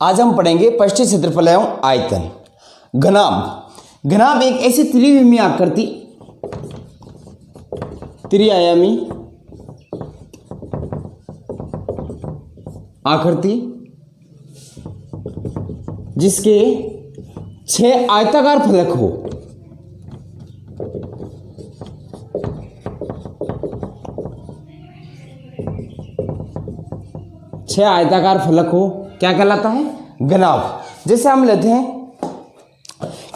आज हम पढ़ेंगे पृष्ठीय क्षेत्रफल एवं आयतन। घनाभ। घनाभ एक ऐसी त्रिविमीय आकृति, त्रिआयामी आकृति जिसके 6 आयताकार फलक हो। छह आयताकार फलक हो, क्या कहलाता है? घनाभ। जैसे हम लेते हैं,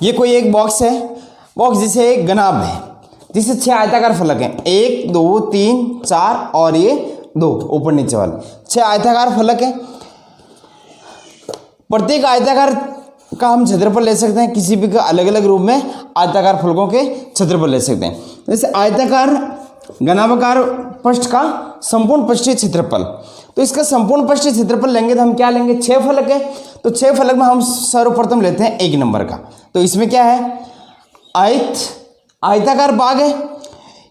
ये कोई एक बॉक्स है, बॉक्स जैसे एक घनाभ है जिसे 6 आयताकार फलक हैं, 1 2 3 4 और ये 2 ऊपर नीचे वाले 6 आयताकार फलक हैं। प्रत्येक आयताकार का हम क्षेत्रफल ले सकते हैं, किसी भी का अलग अलग रूप में आयताकार फलकों के क्षेत्रफल ले सकते हैं। जैसे आयताकार घनाभाकार पृष्ठ का संपूर्ण पृष्ठीय क्षेत्रफल, तो इसका संपूर्ण पृष्ठीय क्षेत्रफल लेंगे तो हम क्या लेंगे? 6 फलक है, तो 6 फलक में हम सर्वप्रथम लेते हैं 1 नंबर का। तो इसमें क्या है? आयताकार भाग है,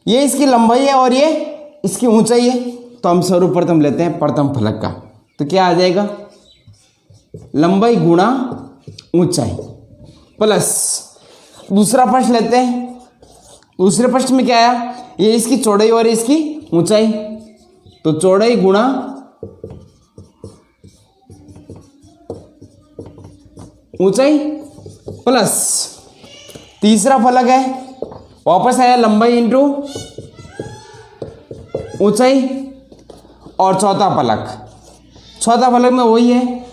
ये इसकी लंबाई है और ये इसकी ऊंचाई है। तो हम सर्वप्रथम लेते हैं प्रथम फलक का, तो क्या आ जाएगा? लंबाई गुणा ऊंचाई प्लस दूसरा पृष्ठ लेते हैं। दूसरे पृष्ठ में क्या आया? ये इसकी चौड़ाई और इसकी ऊंचाई, तो चौड़ाई गुणा ऊंचाई प्लस तीसरा फलक है, वापस आया लंबाई इंटू ऊंचाई और चौथा फलक में वही है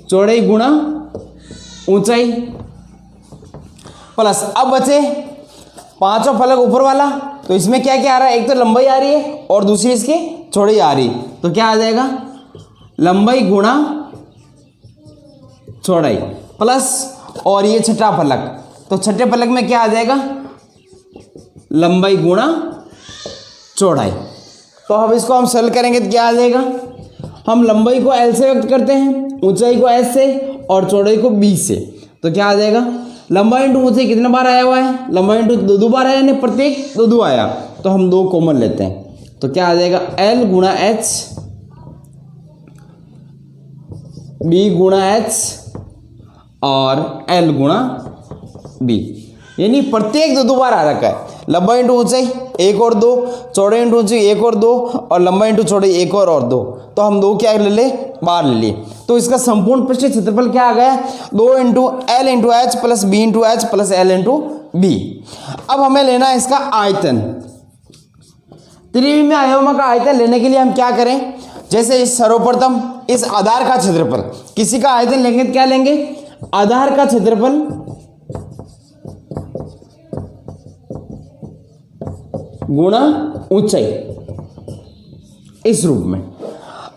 चौड़ाई गुणा ऊंचाई प्लस। अब बचे पांचों फलक ऊपर वाला, तो इसमें क्या क्या आ रहा है? एक तो लंबाई आ रही है और दूसरी इसकी चौड़ाई आ रही, तो क्या आ जाएगा? लंबाई गुणा चौड़ाई प्लस और ये छठा फलक, तो छठे फलक में क्या आ जाएगा? लंबाई गुणा चौड़ाई। तो अब इसको हम सरल करेंगे तो क्या आ जाएगा? हम लंबाई को L से व्यक्त करते हैं, ऊंचाई को S से और चौड़ाई को B से, तो क्या आ जाएगा? लंबाई इंटू ऊंचाई कितने बार आया हुआ है? लंबाई इंटू दो बार आया, यानी प्रत्येक दो आया, तो हम 2 कॉमन लेते हैं, तो क्या आ जाएगा? L गुणा H B गुणा H और L गुणा B, यानी प्रत्येक दो बार आ रखा है। लंबाई इंटू ऊंचाई 1 और 2, चौड़ाई इंटू ऊंचाई 1 और 2 और लंबाई इंटू चौड़ाई 1 और 2, तो हम 2 क्या ले ले? बार ले लिए। तो इसका संपूर्ण पृष्ठीय क्षेत्रफल क्या आ गया? 2 into L into H plus B into H plus L into B। अब हमें लेना है इसका आयतन। त्रिविमीय आयामों का आयतन लेने के लिए हम क्या करें? जैसे सर्वप्रथम इस आधार का क्षेत्रफल, किसी का आयतन लेंगे तो क्या लेंगे? आधार का क्षेत्रफल गुणा ऊंचाई, इस रूप में।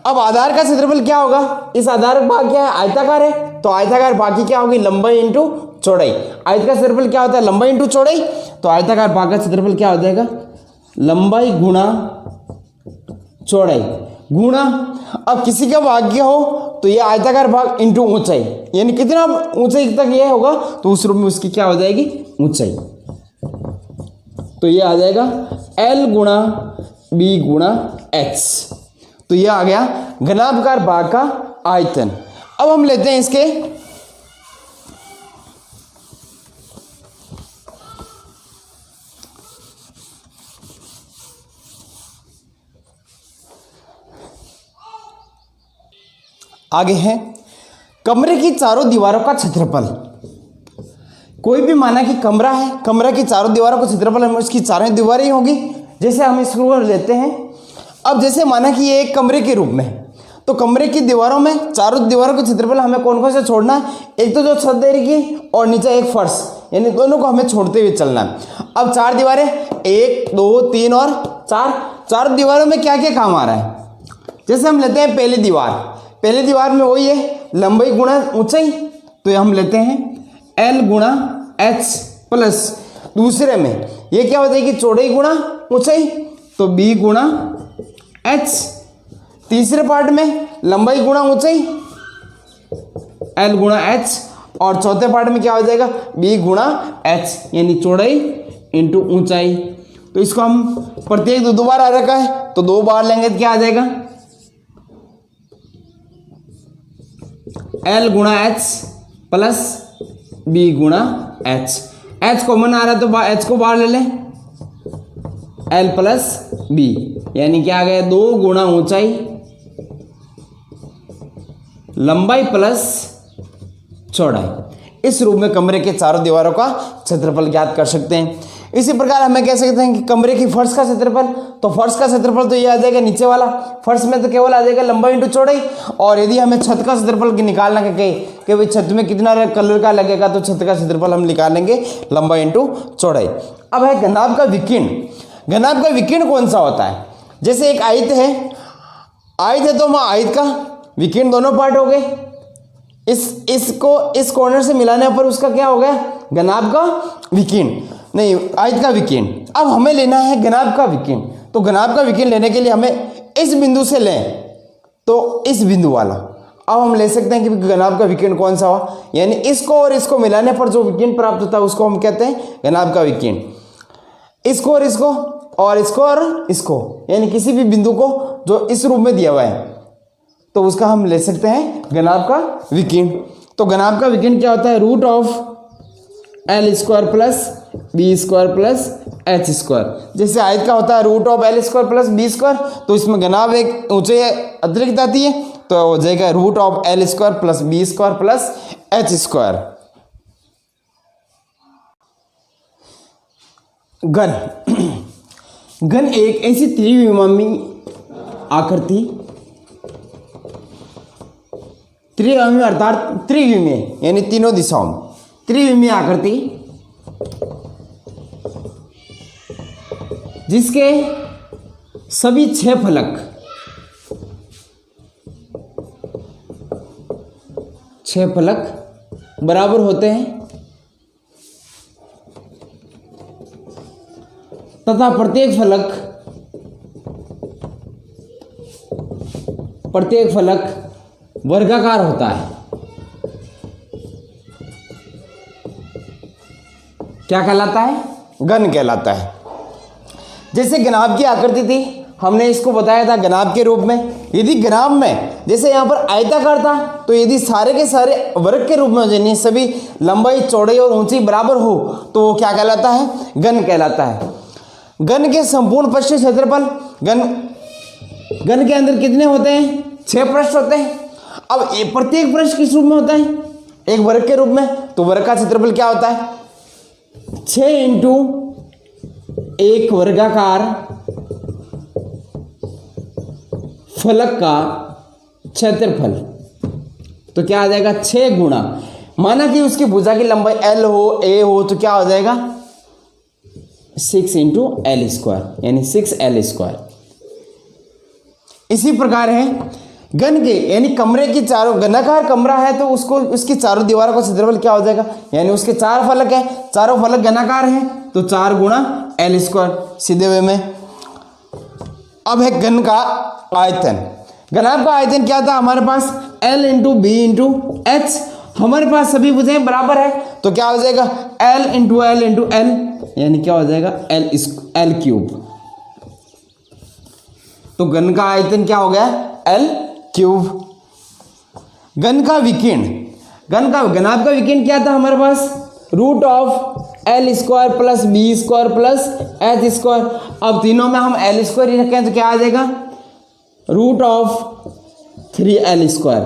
अब आधार का क्षेत्रफल क्या होगा? इस आधार भाग क्या है? आयताकार है, तो आयताकार भाग की क्या होगी? लंबाई इंटू चौड़ाई। आयत का क्षेत्रफल क्या होता है? लंबाई इंटू चौड़ाई, तो आयताकार भाग का क्षेत्रफल क्या हो जाएगा? लंबाई गुणा चौड़ाई गुणा, अब किसी का भाग क्या हो तो ये आयताकार भाग इंटू ऊंचाई, यानी कितना ऊंचाई तक ये होगा तो उस रूप में उसकी क्या हो जाएगी? ऊंचाई। तो ये आ जाएगा L गुणा B गुणा H, तो ये आ गया घनाभाकार भाग का आयतन। अब हम लेते हैं इसके आगे है कमरे की चारों दीवारों का क्षेत्रफल। कोई भी माना कि कमरा है, कमरा की चारों दीवारों का क्षेत्रफल हम उसकी चारों दीवारें ही होगी। जैसे हम इसको लेते हैं, अब जैसे माना कि ये एक कमरे के रूप में है, तो कमरे की दीवारों में चारों दीवारों का क्षेत्रफल हमें कौन कौन से छोड़ना है? एक तो जो छत रहेगी और नीचे एक फर्श, यानी दोनों को हमें छोड़ते हुए चलना है। अब 4 दीवारें 1 2 3 और 4, चारों दीवारों में क्या क्या काम आ रहा है? जैसे हम लेते हैं पहली दीवार में वही है लंबाई गुणा ऊंचाई, तो हम लेते हैं L गुणा H प्लस दूसरे में ये क्या हो जाएगी? चौड़ाई गुणा ऊंचाई, तो B गुणा H। तीसरे पार्ट में लंबाई गुणा ऊंचाई L गुणा H और चौथे पार्ट में क्या हो जाएगा? B गुणा H, यानी चौड़ाई इंटू ऊंचाई। तो इसको हम प्रत्येक दो बार आ रखा है, तो 2 बार लेंगे तो क्या आ जाएगा? L गुणा एच प्लस बी गुणा एच। एच कॉमन आ रहा है तो एच को बाहर ले लें, L प्लस बी, यानी क्या आ गया 2 गुणा ऊंचाई लंबाई प्लस चौड़ाई। इस रूप में कमरे के चारों दीवारों का क्षेत्रफल ज्ञात कर सकते हैं। इसी प्रकार हमें कह सकते हैं कि कमरे की फर्श का क्षेत्रफल, तो फर्श का क्षेत्रफल तो ये आ जाएगा नीचे वाला, फर्श में तो केवल आ जाएगा लंबाई इंटू चौड़ाई। और यदि हमें छत का क्षेत्रफल निकालना है कि भाई छत में कितना कलर का लगेगा, तो छत का क्षेत्रफल हम निकालेंगे लंबाई इंटू चौड़ाई। अब है घनाभ का विकीर्ण। घनाभ का विकीर्ण कौन सा होता है? जैसे एक आयत है, आयत है तो वहाँ आयत का विकीर्ण दोनों पार्ट हो गए, इसको इस कॉर्नर से मिलाने पर उसका क्या हो गया? घनाभ का विकीर्ण, नहीं आयत का विकीर्ण। अब हमें लेना है घनाभ का विकीर्ण, तो घनाभ का विकीर्ण लेने के लिए हमें इस बिंदु से लें, तो इस बिंदु वाला। अब हम ले सकते हैं कि घनाभ का विकीर्ण कौन सा हुआ, यानी इसको और इसको मिलाने पर जो विकीर्ण प्राप्त होता है उसको हम कहते हैं घनाभ का विकीर्ण। इसको और इसको और इसको और इसको, यानी किसी भी बिंदु को जो इस रूप में दिया हुआ है, तो उसका हम ले सकते हैं घनाभ का विकीर्ण। तो घनाभ का विकीर्ण क्या होता है? Root of L square plus B square plus H square. जैसे आयत का होता है root of L square plus B square, तो इसमें घनाभ एक ऊंचाई अतिरिक्त आती है, तो हो जाएगा root of L square plus B square plus H square. घन घन एक ऐसी त्रिविमीय आकृति, त्रिविमीय अर्थात त्रिविमीय यानी तीनों दिशाओं में त्रिविमीय आकृति, जिसके सभी 6 फलक 6 फलक बराबर होते हैं तथा प्रत्येक फलक वर्गाकार होता है। क्या कहलाता है? घन कहलाता है। जैसे घनाभ की आकृति थी, हमने इसको बताया था घनाभ के रूप में। यदि घनाभ में जैसे यहाँ पर आयताकार था, तो यदि सारे के सारे वर्ग के रूप में यानी सभी लंबाई चौड़ाई और ऊंचाई बराबर हो, तो वो क्या कहलाता है? घन कहलाता है। घन के संपूर्ण पृष्ठीय क्षेत्रफल, घन के अंदर कितने होते हैं? 6 पृष्ठ होते हैं। अब प्रत्येक पृष्ठ किस रूप में होता है? एक वर्ग के रूप में। तो वर्ग का क्षेत्रफल क्या होता है? 6 इंटू एक वर्गाकार फलक का क्षेत्रफल, तो क्या आ जाएगा? 6 गुणा, माना कि उसकी भुजा की लंबाई L हो, A हो, तो क्या हो जाएगा? 6 इंटू L स्क्वायर, यानी 6L स्क्वायर। इसी प्रकार है घन के, यानी कमरे की चारों, घनाकार कमरा है तो उसको उसकी चारों दीवारों का क्षेत्रफल क्या हो जाएगा? यानी उसके 4 फलक है, चारों फलक घनाकार हैं, तो 4 गुणा L स्क्वायर सीधे वे में। अब है घन का आयतन। घनाभ का आयतन क्या था हमारे पास? L into B into H. हमारे पास सभी भुजाएं बराबर है, तो क्या हो जाएगा? L into L into L, यानी क्या हो जाएगा? L cube. तो घन का आयतन क्या हो गया? L cube. घन का विकीर्ण, घनाभ का विकीर्ण क्या था हमारे पास? Root of L square plus B square plus H square. अब तीनों में हम L स्क्वायर ही रखें तो क्या आ जाएगा? Root of 3L square.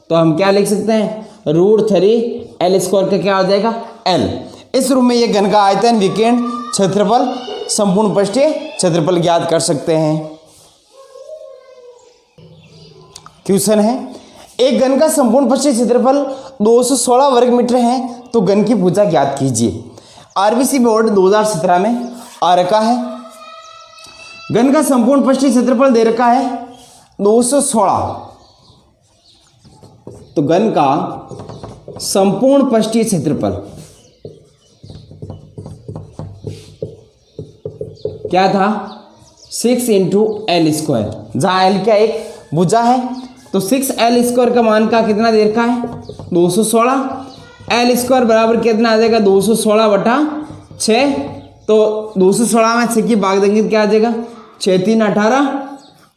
तो हम क्या लिख सकते हैं? रूट 3L स्क्वायर का क्या हो जाएगा? L। इस रूप में ये घन का आयतन, विकीर्ण, क्षेत्रफल, संपूर्ण पृष्ठीय क्षेत्रफल ज्ञात कर सकते हैं। क्वेश्चन है, एक घन का संपूर्ण पृष्ठीय क्षेत्रफल 216 वर्ग मीटर है, तो घन की भुजा ज्ञात कीजिए। आरबीसी बोर्ड 2017 में आ रखा है। घन का संपूर्ण पृष्ठीय क्षेत्रफल दे रखा है 216। तो घन का संपूर्ण पृष्ठीय क्षेत्रफल क्या था? 6 इंटू L स्क्वायर, जहां L का एक भुजा है, तो 6L स्क्वायर का मान का कितना दे रखा है? 216। L स्क्वायर बराबर कितना आ जाएगा? 216 बटा 6। तो 216 में 6 की भाग देंगे तो क्या आ जाएगा? 6 3 18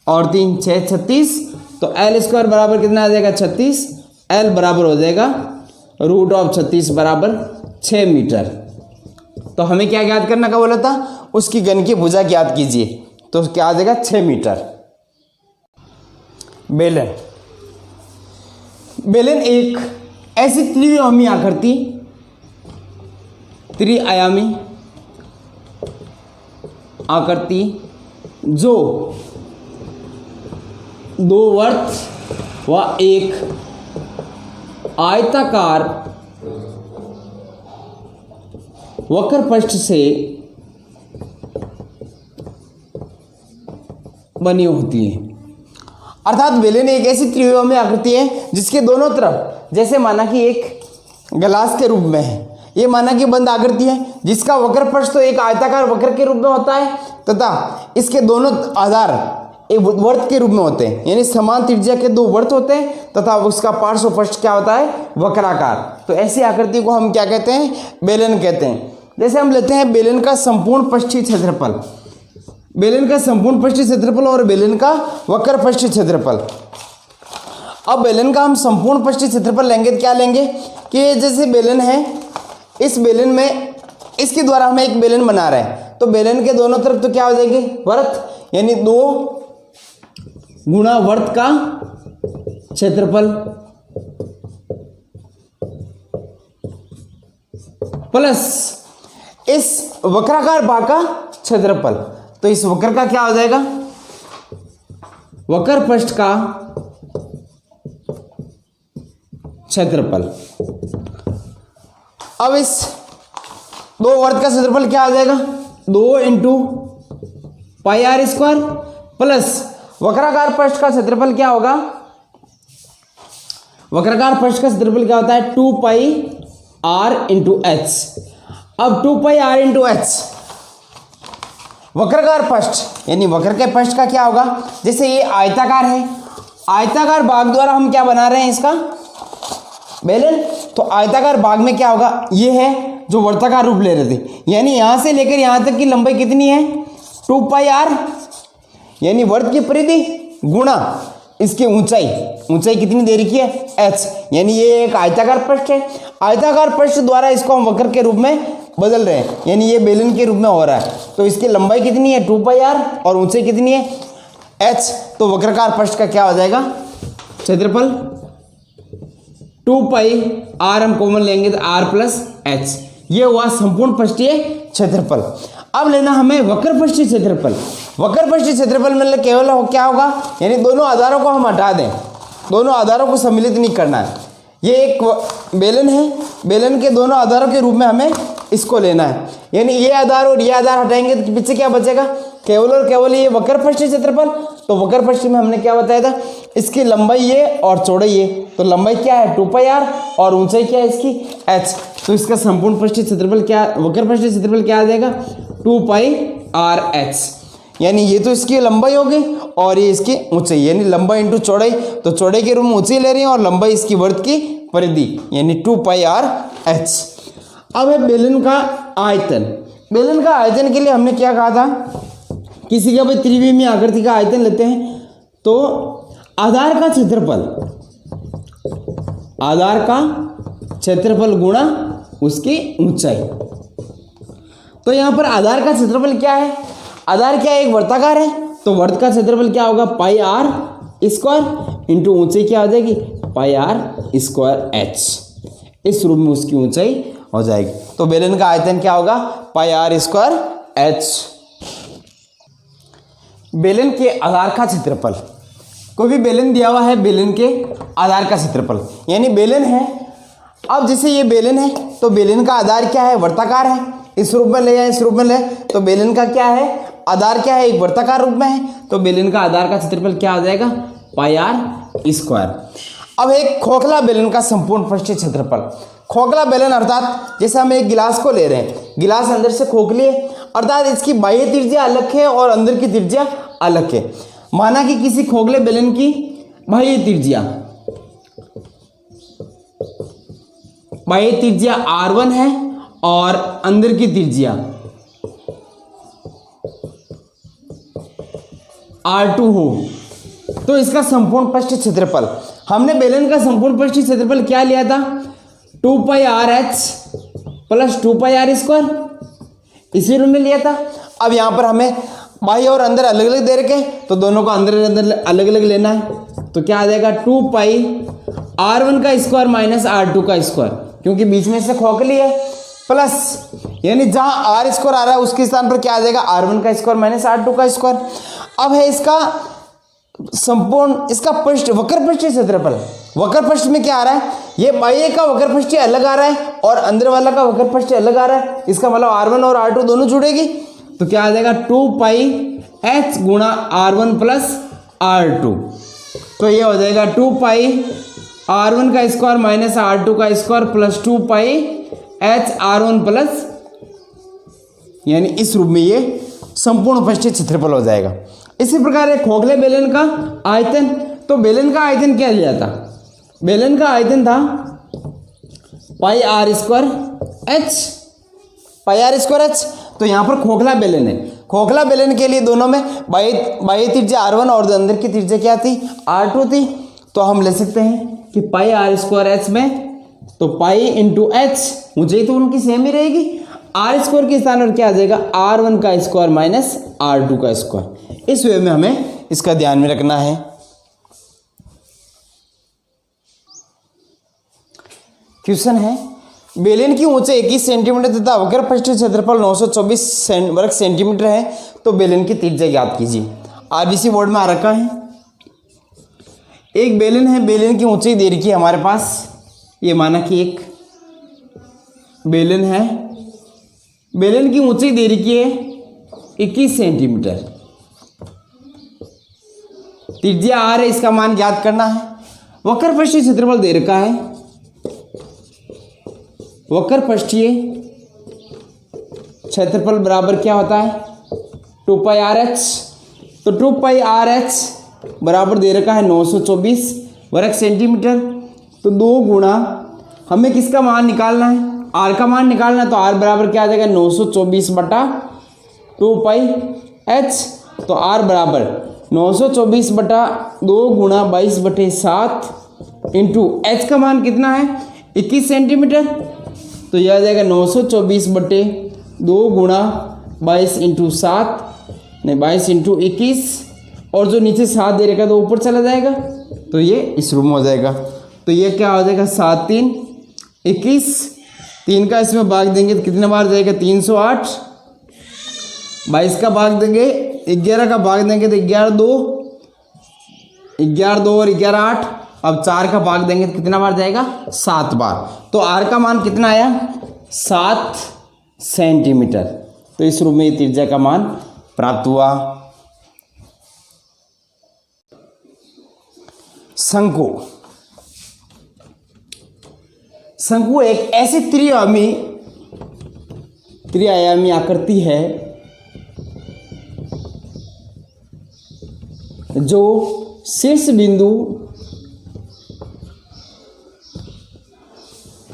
और 3 6 36। तो L स्क्वायर बराबर कितना आ जाएगा? 36। L बराबर हो जाएगा √36 बराबर 6 मीटर। तो हमें क्या ज्ञात करना का बोला था, उसकी घन की भुजा ज्ञात कीजिए, तो क्या आ जाएगा 6 मीटर। बेलन, बेलन एक ऐसी त्रिआयामी आकृति, त्रिआयामी आकृति जो दो वर्त व एक आयताकार वक्र पृष्ठ से बनी होती है। अर्थात बेलन एक ऐसी त्रिआयामी आकृति है जिसके दोनों तरफ, जैसे माना कि एक गिलास के रूप में है, ये माना कि बंद आकृति है जिसका वक्र पृष्ठ तो एक आयताकार वक्र के रूप में होता है तथा इसके दोनों आधार एक वर्त के रूप में होते हैं, यानी समान त्रिज्या के दो वर्त होते हैं तथा उसका पार्श्व पृष्ठ क्या होता है, वक्राकार। तो ऐसी आकृति को हम क्या कहते हैं, बेलन कहते हैं। जैसे हम लेते हैं बेलन का संपूर्ण पृष्ठीय क्षेत्रफल, बेलन का संपूर्ण पृष्ठीय क्षेत्रफल और बेलन का वक्र पृष्ठीय क्षेत्रफल। अब बेलन का हम संपूर्ण पृष्ठीय क्षेत्रफल लेंगे तो क्या लेंगे कि जैसे बेलन है, इस बेलन में इसके द्वारा हम एक बेलन बना रहे हैं, तो बेलन के दोनों तरफ तो क्या हो जाएंगे, वर्त, यानी 2 गुणा वर्त का क्षेत्रफल प्लस इस वक्राकार भाग का क्षेत्रफल। तो इस वक्र का क्या हो जाएगा, वक्र पृष्ठ का क्षेत्रफल। अब इस 2 वर्त का क्षेत्रफल क्या हो जाएगा, 2 × πr² प्लस वक्राकार पृष्ठ का क्षेत्रफल क्या होगा, वक्राकार पृष्ठ का क्षेत्रफल क्या होता है, 2πr × h। अब 2πr × h वक्राकार पृष्ठ, यानी वक्र के पृष्ठ का क्या होगा, जैसे ये आयताकार है, आयताकार भाग द्वारा हम क्या बना रहे हैं इसका बेलन, तो आयताकार भाग में क्या होगा, ये है जो वर्ताकार रूप ले रहे थे, यानी यहां से लेकर यहां तक की लंबाई कितनी है, 2πr, यानी वर्त की परिधि गुणा इसकी ऊंचाई, ऊंचाई कितनी दे रखी है, h, यानी ये एक आयताकार पृष्ठ है, आयताकार पृष्ठ द्वारा इसको हम वक्र के रूप में बदल रहे हैं, यानी ये बेलन के रूप में हो रहा है। तो इसकी लंबाई कितनी है, 2πr, और ऊंचाई कितनी है, h। तो वक्राकार पृष्ठ का क्या हो जाएगा, क्षेत्रफल 2πr, हम कॉमन लेंगे तो r + h, ये हुआ संपूर्ण पृष्ठीय क्षेत्रफल। अब लेना हमें वक्र पृष्ठीय क्षेत्रफल। वक्र पृष्ठीय क्षेत्रफल मतलब केवल क्या होगा, यानी दोनों आधारों को हम हटा दें, दोनों आधारों को सम्मिलित नहीं करना है। ये एक बेलन है, बेलन के दोनों आधारों के रूप में हमें इसको लेना है, यानी ये आधार और ये आधार हटाएंगे तो पीछे क्या बचेगा, केवल और केवल ये वक्र पृष्ठीय क्षेत्रफल। तो वक्र पृष्ठ में हमने क्या बताया था, इसकी लंबाई ये और चौड़ाई ये, तो लंबाई क्या है 2πr और ऊंचाई क्या है इसकी h। तो इसका संपूर्ण पृष्ठीय क्षेत्रफल क्या, वक्र पृष्ठीय क्षेत्रफल क्या आ जाएगा, 2πrh, यानी ये तो इसकी लंबाई होगी और ये इसकी ऊंचाई, यानी लंबाई इंटू चौड़ाई, तो चौड़ाई के रूप में ऊंचाई ले रही है और लंबाई इसकी वर्त की परिधि, यानी 2πrh। अब है बेलन का आयतन। बेलन का आयतन के लिए हमने क्या कहा था, किसी का भी त्रिविमीय आकृति का आयतन लेते हैं तो आधार का क्षेत्रफल, आधार का क्षेत्रफल गुणा उसकी ऊंचाई। तो यहां पर आधार का क्षेत्रफल क्या है, आधार क्या है, एक वर्ताकार है, तो वर्त का क्षेत्रफल क्या होगा, πr² इंटू ऊंचाई क्या हो जाएगी, πr²h। इस रूप में उसकी ऊंचाई हो जाएगी। तो बेलन का आयतन क्या होगा, πr²h। बेलन के आधार का क्षेत्रफल, कोई भी बेलन दिया हुआ है, बेलन के आधार का क्षेत्रफल, यानी बेलन है। अब जैसे ये बेलन है तो बेलन का आधार क्या है, वर्ताकार है, इस रूप में ले या इस रूप में ले, तो बेलन का क्या है, आधार क्या है, एक वर्ताकार रूप में है, तो बेलन का आधार का क्षेत्रफल क्या हो जाएगा, πr²। अब एक खोखला बेलन का संपूर्ण पृष्ठीय क्षेत्रफल। खोखला बेलन अर्थात जैसे हम एक गिलास को ले रहे हैं, गिलास अंदर से खोखली है, अर्थात इसकी बाह्य त्रिज्या अलग है और अंदर की त्रिज्या अलग है। माना कि किसी खोखले बेलन की बाह्य त्रिज्या r1 है और अंदर की त्रिज्या r2 हो, तो इसका संपूर्ण पृष्ठीय क्षेत्रफल हमने बेलन का संपूर्ण पृष्ठीय क्षेत्रफल क्या लिया था, 2 pi R H plus 2 pi R square, इसी रूप में लिया था। अब यहाँ पर हमें बाहर और अंदर अलग अलग दे रखे, तो दोनों को अंदर अंदर अलग अलग लेना है। तो क्या आ जाएगा, 2 पाई r1 का स्क्वायर माइनस r2 का स्क्वायर, क्योंकि बीच में से खोखली है, प्लस यानी जहां r स्क्वायर आ रहा है उसके स्थान पर क्या आ जाएगा, r1 का स्क्वायर माइनस r2 का स्क्वायर। अब है इसका संपूर्ण, इसका पृष्ठ वक्र पृष्ठीय क्षेत्रफल। वक्र पृष्ठ में क्या आ रहा है, ये बाह्य का वक्र पृष्ठीय अलग आ रहा है और अंदर वाला का वक्र पृष्ठीय अलग आ रहा है। इसका मतलब r1 और r2 दोनों जुड़ेगी, तो क्या आ जाएगा 2 पाई h गुणा r1 प्लस r2। तो ये हो जाएगा 2 पाई r1 का स्क्वायर माइनस r2 का स्क्वायर प्लस 2 पाई h r1 प्लस, यानी इस रूप में ये संपूर्ण पृष्ठीय क्षेत्रफल हो जाएगा। इसी प्रकार एक खोखले बेलन का आयतन, तो बेलन का आयतन क्या लिया था, बेलन का आयतन था pi R square H, pi R square H. तो यहाँ पर खोखला बेलन है, खोखला बेलन के लिए दोनों में बाह्य त्रिज्या r1 और अंदर की त्रिज्या क्या थी, r2 थी। तो हम ले सकते हैं कि पाई आर स्क्वायर एच में, तो पाई इंटू एच, ऊंचाई तो उनकी सेम ही रहेगी, आर स्क्वायर के स्थान पर क्या आ जाएगा, r1 का स्क्वायर माइनस r2 का स्क्वायर। इस वे में हमें इसका ध्यान में रखना है। क्वेश्चन है, बेलन की ऊंचाई 21 सेंटीमीटर तथा वक्र पृष्ठीय क्षेत्रफल 924 वर्ग सेंटीमीटर है, तो बेलन की त्रिज्या ज्ञात कीजिए। आरबीसी बोर्ड में आ रखा है। एक बेलन है, बेलन की ऊंचाई दे रखी है हमारे पास, ये माना कि एक बेलन है, बेलन की ऊंचाई दे रखी है 21 सेंटीमीटर, त्रिज्या r है, इसका मान ज्ञात करना है। वक्र पृष्ठीय क्षेत्रफल दे रखा है, वक्र पृष्ठीय क्षेत्रफल बराबर क्या होता है, 2 पाई आर एच। तो 2 पाई आर एच बराबर दे रखा है 924 वर्ग सेंटीमीटर। तो 2 गुणा, हमें किसका मान निकालना है, r का मान निकालना है, तो r बराबर क्या आ जाएगा 924 बटा 2 पाई h। तो r बराबर 924 बटा 2 गुणा 22 बटे 7 इंटू h का मान कितना है 21 सेंटीमीटर। तो यह आ जाएगा 924 बटे 2 गुणा 22 इंटू 7, नहीं 22 इंटू 21, और जो नीचे 7 दे रखा तो ऊपर चला जाएगा, तो ये इस रूप में हो जाएगा। तो ये क्या हो जाएगा 7 3 21, 3 का इसमें भाग देंगे तो कितना बार जाएगा 308, 22 का भाग देंगे, 11 का भाग देंगे तो 11 2 और 11 8, अब 4 का भाग देंगे तो कितना बार जाएगा 7 बार। तो r का मान कितना आया 7 सेंटीमीटर। तो इस रूप में त्रिज्या का मान प्राप्त हुआ। शंकु, शंकु एक ऐसी त्रिआयामी आकृति है जो शीर्ष बिंदु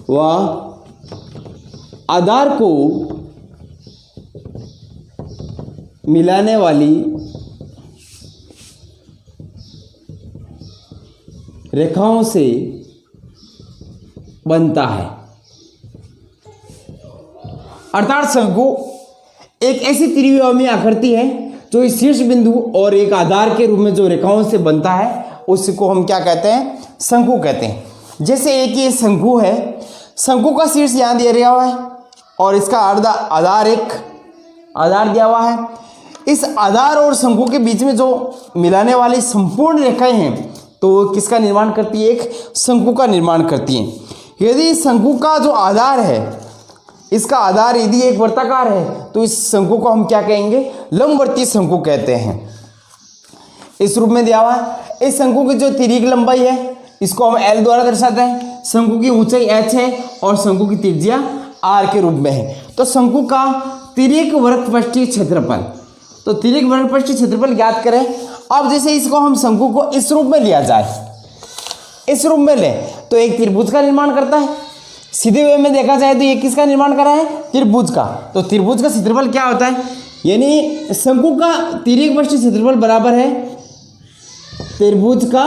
व आधार को मिलाने वाली रेखाओं से बनता है। अर्थात शंकु एक ऐसी त्रिविमीय आकृति है जो इस शीर्ष बिंदु और एक आधार के रूप में जो रेखाओं से बनता है, उसको हम क्या कहते हैं, शंकु कहते हैं। जैसे एक ये शंकु है, शंकु का शीर्ष यहाँ दिया हुआ है और इसका आधार दिया हुआ है। इस आधार और शंकु के बीच में जो मिलाने वाली संपूर्ण रेखाएं हैं, तो वो किसका निर्माण करती है, एक शंकु का निर्माण करती हैं। यदि शंकु का जो आधार है, इसका आधार यदि एक वर्ताकार है, तो इस शंकु को हम क्या कहेंगे, लंबवर्तीय शंकु कहते हैं। इस रूप में दिया हुआ है। इस शंकु की जो तिर्यक लंबाई है, इसको हम L द्वारा दर्शाते हैं। शंकु की ऊंचाई h है और शंकु की त्रिज्या r के रूप में है। तो शंकु का तिर्यक वर्ग पृष्ठीय क्षेत्रफल, तो तिर्यक वर्ग पृष्ठीय क्षेत्रफल ज्ञात करें। अब जैसे इसको हम शंकु को इस रूप में लिया जाए, इस रूप में ले तो एक त्रिभुज का निर्माण करता है। सीधे वे में देखा जाए तो ये किसका निर्माण कर रहा है, त्रिभुज का। तो त्रिभुज का क्षेत्रफल क्या होता है, यानी शंकु का तिर्यक पृष्ठीय क्षेत्रफल बराबर है त्रिभुज का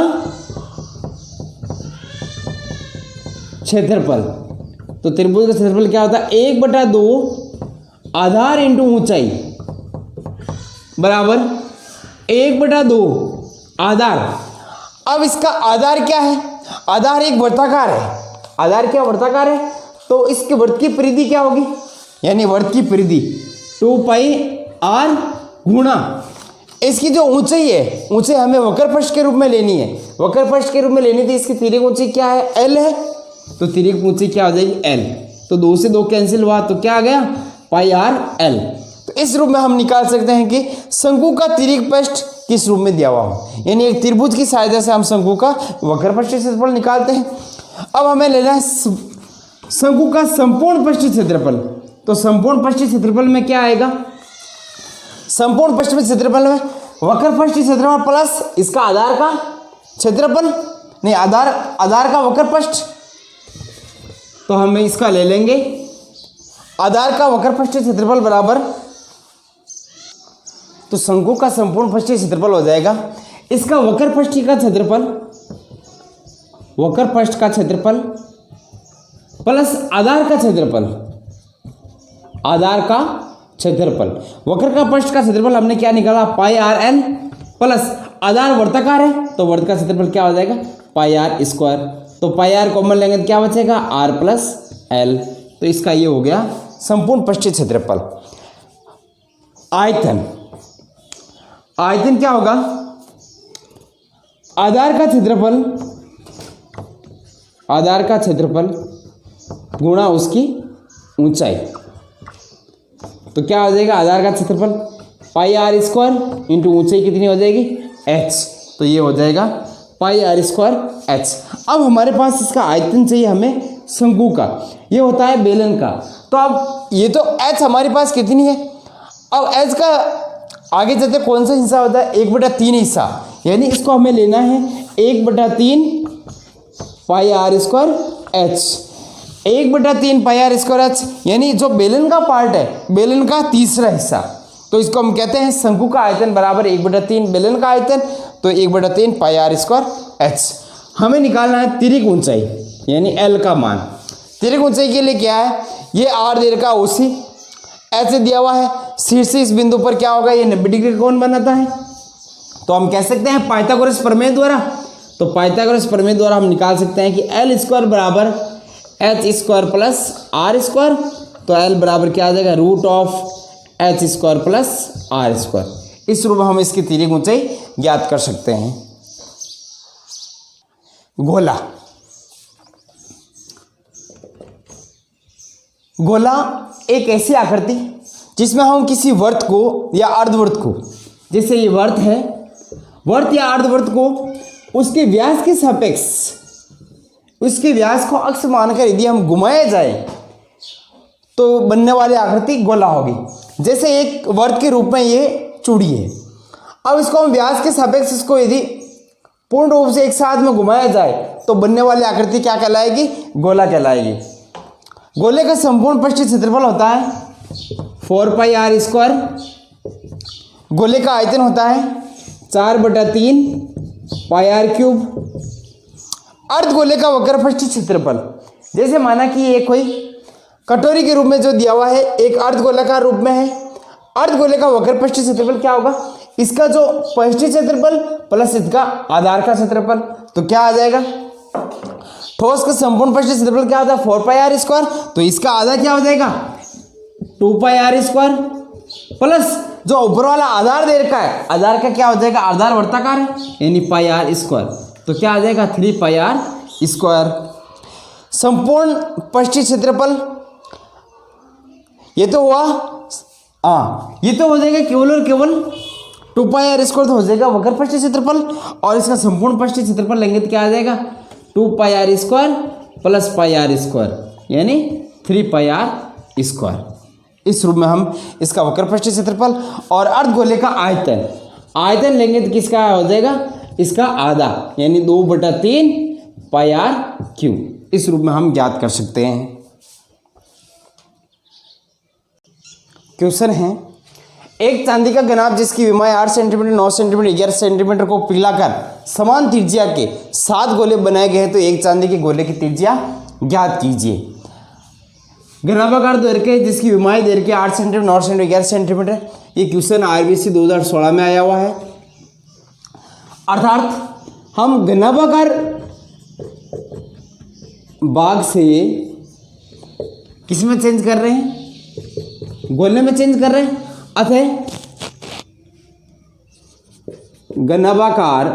क्षेत्रफल। तो त्रिभुज का क्षेत्रफल क्या होता है, 1/2 आधार इंटू ऊंचाई बराबर 1/2 आधार। अब इसका आधार क्या है, आधार एक वर्ताकार है, आधार क्या वर्ताकार है, तो इसके वर्त की परिधि क्या होगी, यानी वर्त की परिधि 2πr गुणा इसकी जो ऊंचाई है, ऊंचाई हमें वक्र पृष्ठ के रूप में लेनी है, वक्र पृष्ठ के रूप में लेनी थी, इसकी तिर्यक ऊंचाई क्या है, l है, तो तिर्यक ऊंचाई क्या हो जाएगी l। तो 2 से 2 कैंसिल हुआ तो क्या आ गया πr/l। तो इस रूप में हम निकाल सकते हैं कि शंकु का तिर्यक पृष्ठ किस रूप में दिया हुआ हो, यानी एक त्रिभुज की सहायता से हम शंकु का वक्र पृष्ठ क्षेत्रफल निकालते हैं। अब हमें लेना है शंकु का संपूर्ण पृष्ठ क्षेत्रफल। तो संपूर्ण पृष्ठ क्षेत्रफल में क्या आएगा, संपूर्ण पृष्ठ क्षेत्रफल में वक्र पृष्ठ क्षेत्रफल प्लस इसका आधार का क्षेत्रफल, नहीं आधार का वक्र पृष्ठ, तो हम इसका ले लेंगे आधार का वक्र पृष्ठ क्षेत्रफल बराबर, तो शंकु का संपूर्ण पृष्ठ क्षेत्रफल हो जाएगा इसका वक्र पृष्ठ का क्षेत्रफल, वक्र पृष्ठ का क्षेत्रफल प्लस आधार का क्षेत्रफल, आधार का क्षेत्रफल। वक्र का पृष्ठ का क्षेत्रफल हमने क्या निकाला πr/l प्लस आधार वर्ताकार है तो वर्त का क्षेत्रफल क्या हो जाएगा πr²। तो πr कॉमन लेंगे तो क्या बचेगा r+l। तो इसका ये हो गया संपूर्ण पृष्ठ क्षेत्रफल। आयतन, आयतन क्या होगा, आधार का क्षेत्रफल, आधार का क्षेत्रफल गुणा उसकी ऊंचाई। तो क्या हो जाएगा आधार का क्षेत्रफल πr² इंटू ऊंचाई कितनी हो जाएगी h, तो ये हो जाएगा πr²h। अब हमारे पास इसका आयतन चाहिए हमें शंकु का, ये होता है बेलन का। तो अब ये तो h हमारे पास कितनी है, अब h का आगे चलते कौन सा हिस्सा होता है 1/3 हिस्सा, यानी इसको हमें लेना है 1/3 πr²h, 1/3 πr²h, यानी जो बेलन का पार्ट है, बेलन का तीसरा हिस्सा, तो इसको हम कहते हैं शंकु का आयतन बराबर 1/3 बेलन का आयतन, तो 1/3 πr²h। हमें निकालना है तिर्यक ऊंचाई यानी l का मान। तिर्यक ऊंचाई के लिए क्या है, ये r दे रखा OC, h दिया हुआ है, शीर्ष से इस बिंदु पर क्या होगा, ये 90 डिग्री कोण बनाता है। तो हम कह सकते हैं पाइथागोरस प्रमेय द्वारा, तो पाइथागोरस प्रमेय द्वारा हम निकाल सकते हैं कि l² बराबर h² प्लस r², तो l बराबर क्या आ जाएगा √h² प्लस r²। इस रूप में हम इसकी तिर्यक ऊंचाई ज्ञात कर सकते हैं। गोला, गोला एक ऐसी आकृति जिसमें हम किसी वर्त को या अर्धवर्त को, जैसे ये वर्त है, वर्त या अर्धवर्त को उसके व्यास के सापेक्ष, उसके व्यास को अक्ष मानकर यदि हम घुमाया जाए तो बनने वाली आकृति गोला होगी। जैसे एक वर्त के रूप में ये चूड़ी है, अब इसको हम व्यास के सापेक्ष इसको यदि पूर्ण रूप से एक साथ में घुमाया जाए तो बनने वाली आकृति क्या कहलाएगी, गोला कहलाएगी। गोले का संपूर्ण पृष्ठ क्षेत्रफल होता है 4πr², गोले का आयतन होता है 4/3 πr³। अर्धगोले का वक्र पृष्ठ क्षेत्रफल, जैसे माना कि ये कोई कटोरी के रूप में जो दिया हुआ है, एक अर्धगोलाकार रूप में है, अर्धगोले का वक्र पृष्ठ क्षेत्रफल क्या होगा, इसका जो पृष्ठीय क्षेत्रफल प्लस इसका आधार का क्षेत्रफल, तो क्या आ जाएगा, ठोस का संपूर्ण पृष्ठीय क्षेत्रफल क्या होता है 4πr², तो इसका आधा क्या हो जाएगा 2πr² प्लस जो ऊपर वाला आधार दे रखा है, आधार का क्या हो जाएगा, आधार वर्ताकार है यानी πr², तो क्या आ जाएगा 3πr²। संपूर्ण पृष्ठीय क्षेत्रफल ये तो हुआ, ये तो हो जाएगा केवल और केवल 2πr² तो हो जाएगा वक्र पृष्ठीय क्षेत्रफल, और इसका संपूर्ण पृष्ठीय क्षेत्रफल लेंगे तो क्या आ जाएगा 2πr² प्लस πr² यानी 3πr²। इस रूप में हम इसका वक्र पृष्ठीय क्षेत्रफल और अर्धगोले का आयतन, आयतन लेंगे तो किसका हो जाएगा, इसका आधा यानी 2/3 πr³। इस रूप में हम ज्ञात कर सकते हैं। क्वेश्चन है, एक चांदी का गनाब जिसकी विमाएं 8 सेंटीमीटर 9 सेंटीमीटर 11 सेंटीमीटर को पिघलाकर समान त्रिज्या के 7 गोले बनाए गए हैं, तो एक चांदी के गोले की त्रिज्या ज्ञात कीजिए। घनाभागार दैर्घ्य जिसकी विमाई दैर्घ्य 8 सेंटीमीटर 9 सेंटीमीटर 11 सेंटीमीटर, ये क्वेश्चन आरबीसी 2016 में आया हुआ है। अर्थात हम घनाभागार भाग से किस में चेंज कर रहे हैं, गोले में चेंज कर रहे हैं। अतः घनाभागार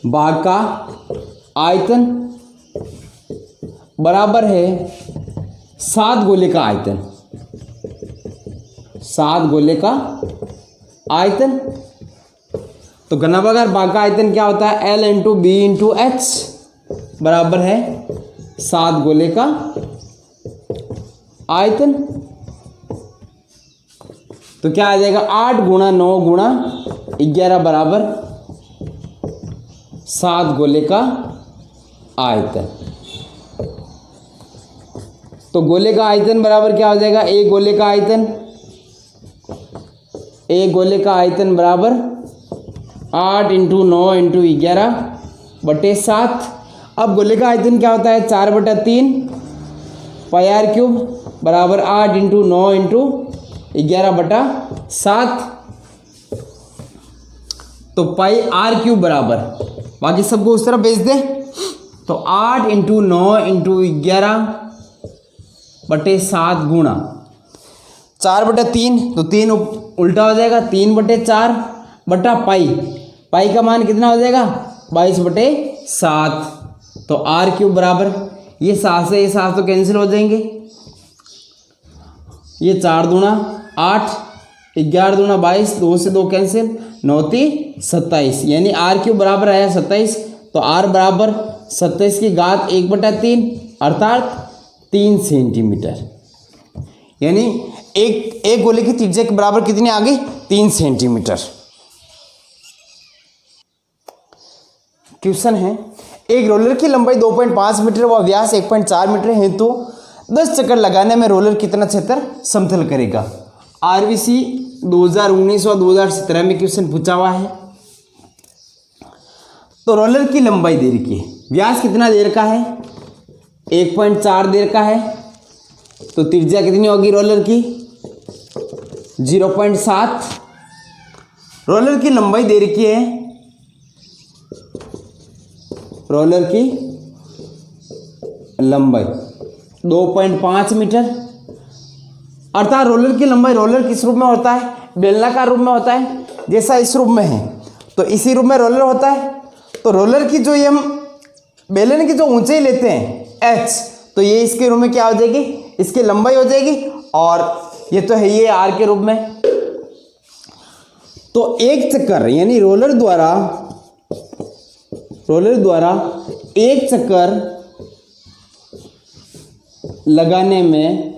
भाग का आयतन बराबर है 7 गोले का आयतन। 7 गोले का आयतन। तो घनाभागार भाग का आयतन क्या होता है, L into B into H बराबर है 7 गोले का आयतन। तो क्या आ जाएगा, 8 गुणा 9 गुणा 11 बराबर 7 गोले का आयतन। तो गोले का आयतन बराबर क्या हो जाएगा, एक गोले का आयतन, एक गोले का आयतन बराबर 8 इंटू 9 इंटू 11 बटे 7। अब गोले का आयतन क्या होता है, 4/3 पाई आर क्यूब बराबर 8 इंटू 9 इंटू 11 बटा 7। तो पाई आर क्यूब बराबर, बाकी सबको उस तरफ भेज दे, तो 8 इंटू 9 इंटू 11 बटे 7 गुणा 4/3, तो 3 उल्टा हो जाएगा, 3/4 बटा पाई, पाई का मान कितना हो जाएगा 22/7। तो आर क्यूब बराबर, ये 7 से ये 7 तो कैंसिल हो जाएंगे, ये 4 दूना 8, 11 दूना 22, 2 से 2 कैंसिल, 9 × 27, यानी आर क्यूब बराबर आया 27। तो आर बराबर 27 की घात 1/3 अर्थात 3 सेंटीमीटर, यानी एक गोले की त्रिज्या के बराबर कितनी आ गई, 3 सेंटीमीटर। क्वेश्चन है, एक रोलर की लंबाई 2.5 मीटर व व्यास 1.4 मीटर है, तो 10 चक्कर लगाने में रोलर कितना क्षेत्र समतल करेगा। आरबीसी 2019 और 2017 में क्वेश्चन पूछा हुआ है। तो रोलर की लंबाई दे रखी है, व्यास कितना देर का है, 1.4 देर का है, तो त्रिज्या कितनी होगी रोलर की 0.7। रोलर की लंबाई दे रखी है, रोलर की लंबाई 2.5 मीटर, अर्थात रोलर की लंबाई, रोलर किस रूप में होता है, बेलनाकार रूप में होता है, जैसा इस रूप में है तो इसी रूप में रोलर होता है। तो रोलर की जो ये हम बेलन की जो ऊंचाई लेते हैं h, तो ये इसके रूप में क्या हो जाएगी, इसकी लंबाई हो जाएगी, और ये तो है ये आर के रूप में। तो एक चक्कर यानी रोलर द्वारा एक चक्कर लगाने में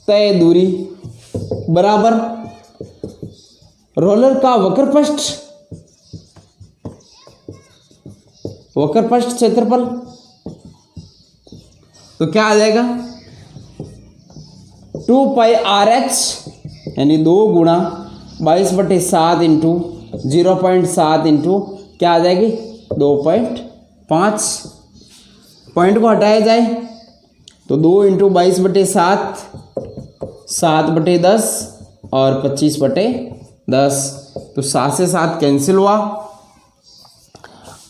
तय दूरी बराबर रोलर का वक्रपृष्ठ क्षेत्रफल। तो क्या आ जाएगा 2 पाई आर एच, यानी 2 गुणा 22/7 इंटू 0.7 इंटू क्या आ जाएगी 2.5। पॉइंट को हटाया जाए तो 2 इंटू 22/7 7/10 और 25/10, तो 7 से 7 कैंसिल हुआ।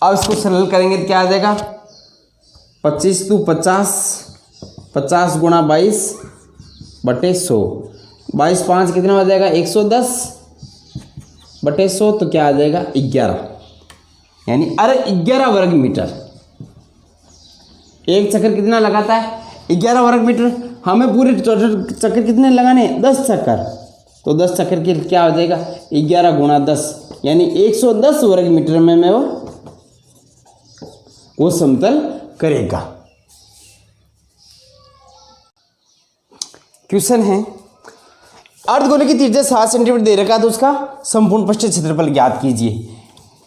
अब इसको सरल करेंगे तो क्या आ जाएगा 25 × 50, 50 गुणा 22/100, 22×5 कितना हो जाएगा 110/100, तो क्या आ जाएगा 11, यानी 11 वर्ग मीटर। एक चक्कर कितना लगाता है 11 वर्ग मीटर। हमें पूरे चक्कर कितने लगाने 10 चक्कर, तो 10 चक्कर के क्या हो जाएगा 11 गुणा 10, यानी 110 वर्ग मीटर में वो समतल करेगा। क्वेश्चन है, अर्धगोले की त्रिज्या 7 सेंटीमीटर दे रखा है, तो उसका संपूर्ण पृष्ठ क्षेत्रफल ज्ञात कीजिए।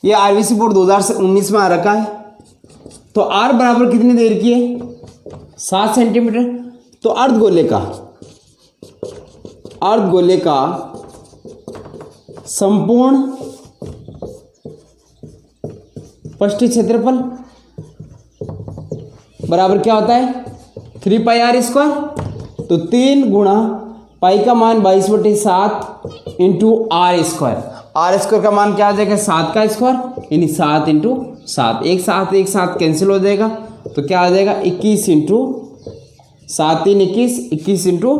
ये आरबीसी बोर्ड 2019 में आ रखा है। तो आर बराबर कितनी देर की है 7 सेंटीमीटर। तो अर्धगोले का संपूर्ण पृष्ठीय क्षेत्रफल बराबर क्या होता है 3πr²। तो 3 गुणा पाई का मान 22/7 इंटू r² का मान क्या आ जाएगा 7 का स्क्वायर यानी 7 इंटू 7। एक साथ कैंसिल हो जाएगा तो क्या आ जाएगा 21 इंटू 7 3 21 21 इंटू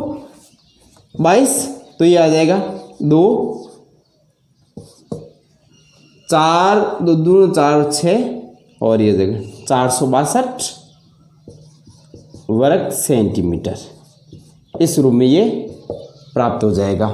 22। तो ये आ जाएगा 2 4 2 2 4 6 और ये देगा 462 वर्ग सेंटीमीटर। इस रूप में ये प्राप्त हो जाएगा।